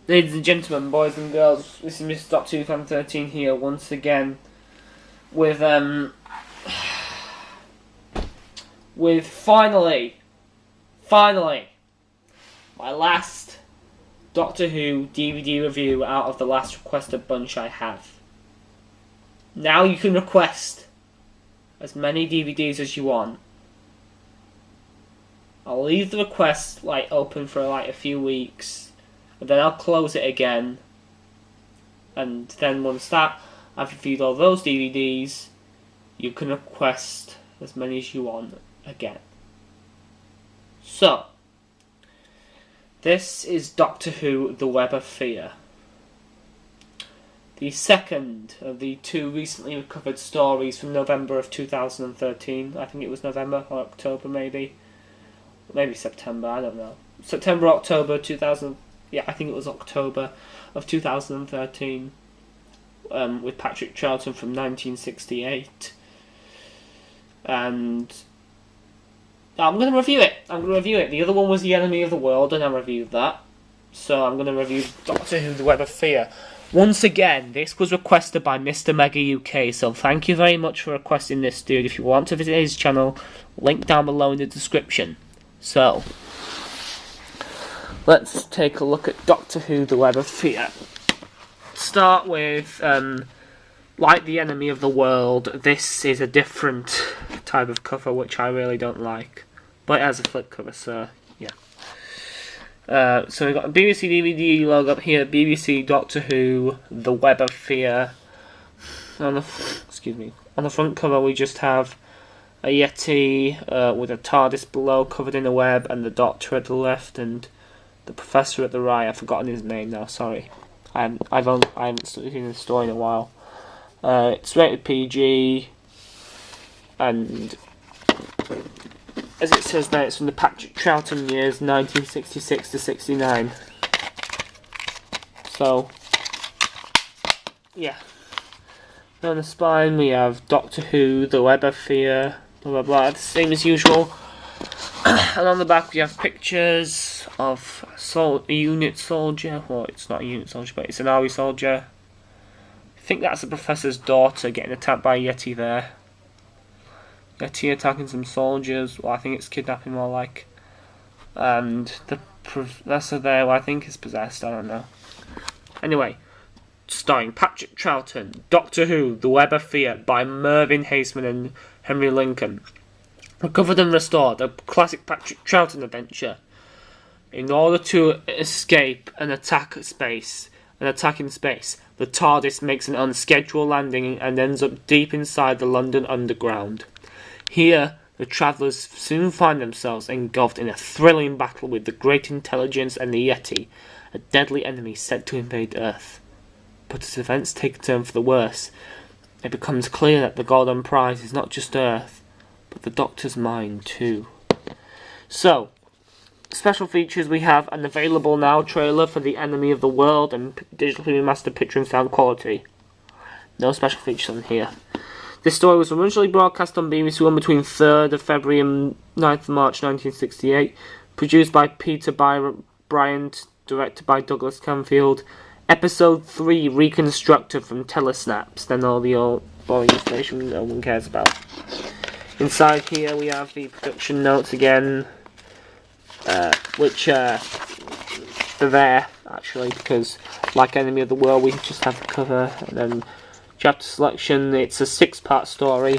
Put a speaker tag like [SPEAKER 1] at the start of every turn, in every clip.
[SPEAKER 1] Ladies and gentlemen, boys and girls, this is Mr. Doctor 2013 here once again with finally my last Doctor Who DVD review out of the last requested bunch I have. Now you can request as many DVDs as you want. I'll leave the request open for a few weeks, and then I'll close it again. And then once I've reviewed all those DVDs, you can request as many as you want again. So, this is Doctor Who: The Web of Fear, the second of the two recently recovered stories from November of 2013. I think it was November or October, maybe September, I don't know. September, October 2000. Yeah, I think it was October of 2013. With Patrick Troughton from 1968. And I'm going to review it. The other one was The Enemy of the World, and I reviewed that. So I'm going to review Doctor Who: The Web of Fear. Once again, this was requested by MrMegaUK, so thank you very much for requesting this, dude. If you want to visit his channel, link down below in the description. So, let's take a look at Doctor Who: The Web of Fear. Start with, like The Enemy of the World, this is a different type of cover, which I really don't like. But it has a flip cover, so, yeah. So we've got a BBC DVD logo up here, BBC Doctor Who: The Web of Fear. On the front cover we just have a Yeti with a TARDIS below covered in a web, and the Doctor at the left and the Professor at the right. I've forgotten his name now, sorry. I haven't seen the story in a while. It's rated PG, and as it says there, it's from the Patrick Troughton years, 1966 to 69. So, yeah. On the spine we have Doctor Who: The Web of Fear, blah blah blah, the same as usual. And on the back we have pictures of a unit soldier. Well, it's not a unit soldier, but it's an army soldier. I think that's the Professor's daughter getting attacked by a Yeti there. Yeti attacking some soldiers. Well, I think it's kidnapping more like. And the Professor there, well, I think is possessed, I don't know. Anyway, starring Patrick Troughton, Doctor Who: The Web of Fear by Mervyn Haseman and Henry Lincoln. Recovered and restored, a classic Patrick Troughton adventure. In order to escape an attack in space, the TARDIS makes an unscheduled landing and ends up deep inside the London Underground. Here, the travellers soon find themselves engulfed in a thrilling battle with the Great Intelligence and the Yeti, a deadly enemy set to invade Earth. But as events take a turn for the worse, it becomes clear that the golden prize is not just Earth, but the Doctor's mind too. So, special features, we have an available now trailer for The Enemy of the World and digitally remastered picture and sound quality. No special features on here. This story was originally broadcast on BBC One between 3rd of February and 9th of March 1968. Produced by Peter Bryant, directed by Douglas Canfield. Episode 3 reconstructed from telesnaps, then all the old boring information no one cares about. Inside here we have the production notes again, which they're there actually, because like Enemy of the World we just have the cover, and then chapter selection. It's a 6-part story,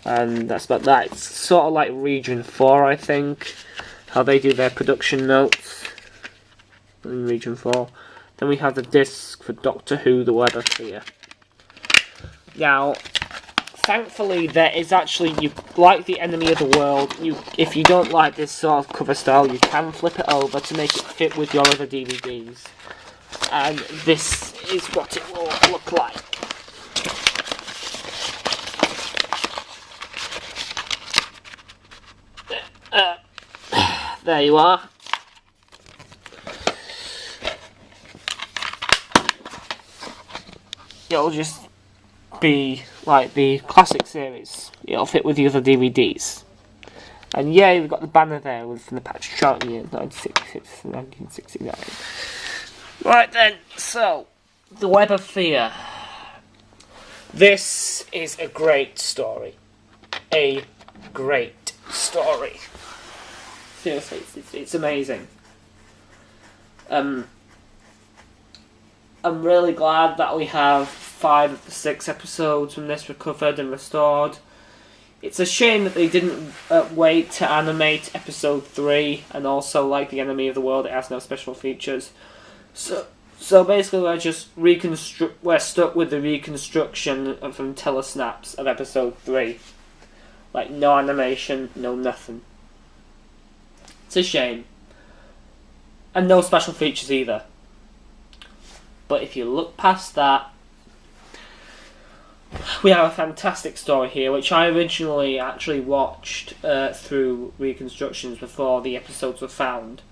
[SPEAKER 1] and that's about that. It's sort of like Region 4, I think, how they do their production notes in Region 4. Then we have the disc for Doctor Who: The Web of Fear. Now, thankfully, there is actually, you like The Enemy of the World, if you don't like this sort of cover style, you can flip it over to make it fit with your other DVDs. And this is what it will look like. There you are. It'll just be like the classic series. It'll fit with the other DVDs. And yeah, we've got the banner there from the Patrick Troughton year, 1966 to 1969. Right then, so, The Web of Fear. This is a great story. A great story. Seriously, it's amazing. I'm really glad that we have 5 of the 6 episodes from this recovered and restored. It's a shame that they didn't wait to animate episode 3, and also, like The Enemy of the World, it has no special features. So basically, we're stuck with the reconstruction from telesnaps of episode 3. Like, no animation, no nothing. It's a shame. And no special features either. But if you look past that, we have a fantastic story here, which I originally actually watched through reconstructions before the episodes were found.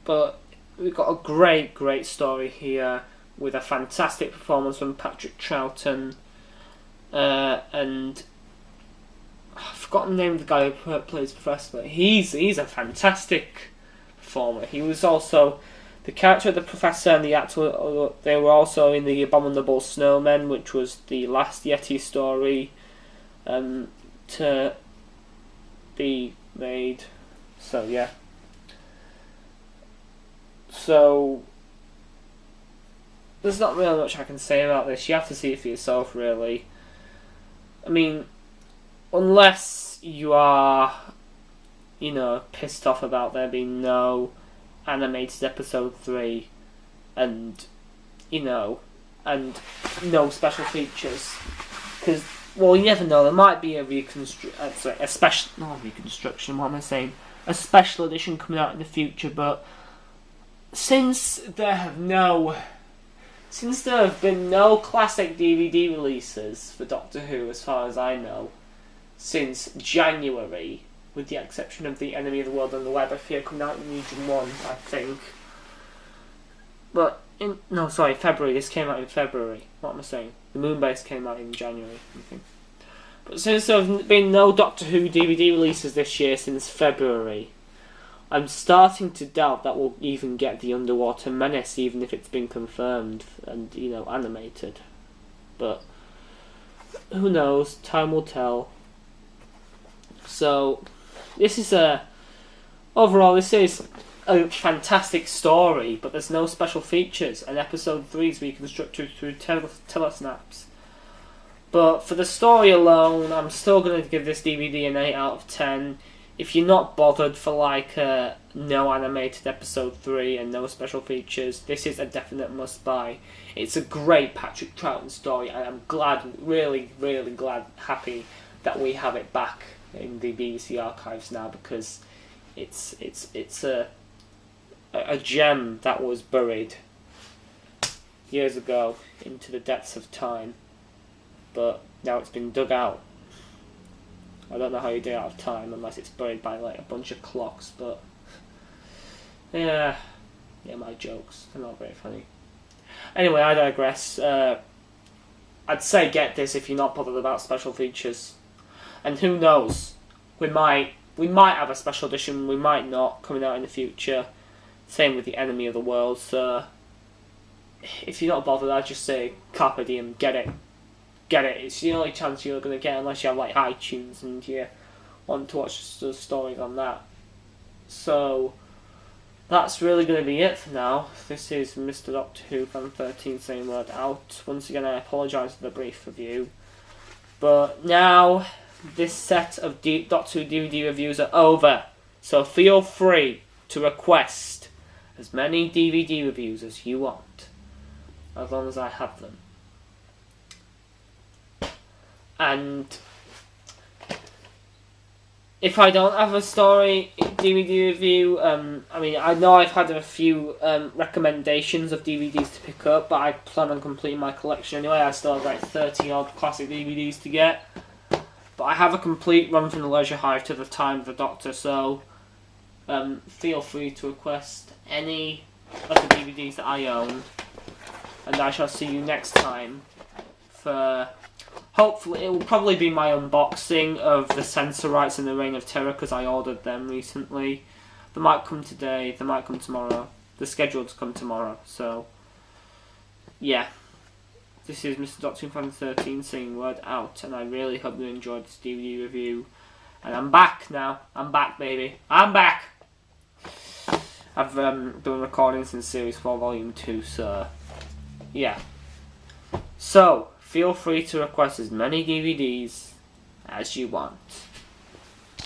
[SPEAKER 1] But we've got a great, great story here with a fantastic performance from Patrick Troughton, and I've forgotten the name of the guy who plays Professor, but he's a fantastic performer. He was also the character of the Professor and the actor. They were also in The Abominable Snowmen, which was the last Yeti story to be made. So yeah. So there's not really much I can say about this. You have to see it for yourself, really. I mean, unless you are, pissed off about there being no animated episode 3 and, and no special features. Because, well, you never know, there might be a special edition coming out in the future, but since there have been no classic DVD releases for Doctor Who, as far as I know, since January, with the exception of The Enemy of the World and The Web of Fear coming out in Region 1, I think. But, February. This came out in February. What am I saying? The Moonbase came out in January, I think. But since there have been no Doctor Who DVD releases this year since February, I'm starting to doubt that we'll even get The Underwater Menace, even if it's been confirmed and, animated. But who knows? Time will tell. So, this is a fantastic story, but there's no special features, and episode 3 is reconstructed through telesnaps. But for the story alone, I'm still going to give this DVD an 8 out of 10. If you're not bothered for no animated episode 3 and no special features, this is a definite must buy. It's a great Patrick Troughton story, and I'm glad, really, really glad, happy that we have it back in the BBC archives now, because it's a gem that was buried years ago into the depths of time, but now it's been dug out. I don't know how you do it out of time unless it's buried by a bunch of clocks, but yeah, my jokes, they're not very funny. Anyway, I digress. I'd say get this if you're not bothered about special features, and who knows, we might have a special edition, we might not, coming out in the future. Same with The Enemy of the World. So if you're not bothered, I'd just say carpe diem, get it. It's the only chance you're going to get, unless you have iTunes and you want to watch the stories on that. So that's really going to be it for now. This is Mr. Doctor Who Fan 13 saying word out. Once again, I apologise for the brief review, but now this set of Doctor Who DVD reviews are over, so feel free to request as many DVD reviews as you want, as long as I have them. And if I don't have a story DVD review, I know I've had a few recommendations of DVDs to pick up, but I plan on completing my collection anyway. I still have 30 odd classic DVDs to get, but I have a complete run from the Leisure Hive to the Time of the Doctor, so feel free to request any of the DVDs that I own, and I shall see you next time for... Hopefully, it will probably be my unboxing of the Censor Rights and the Reign of Terror, because I ordered them recently. They might come today, they might come tomorrow. They're scheduled to come tomorrow. So, yeah. This is Mr. Doctor 2013 saying word out, and I really hope you enjoyed this DVD review. And I'm back now. I'm back, baby. I'm back! I've done recordings in Series 4 Volume 2, so yeah. So, feel free to request as many DVDs as you want.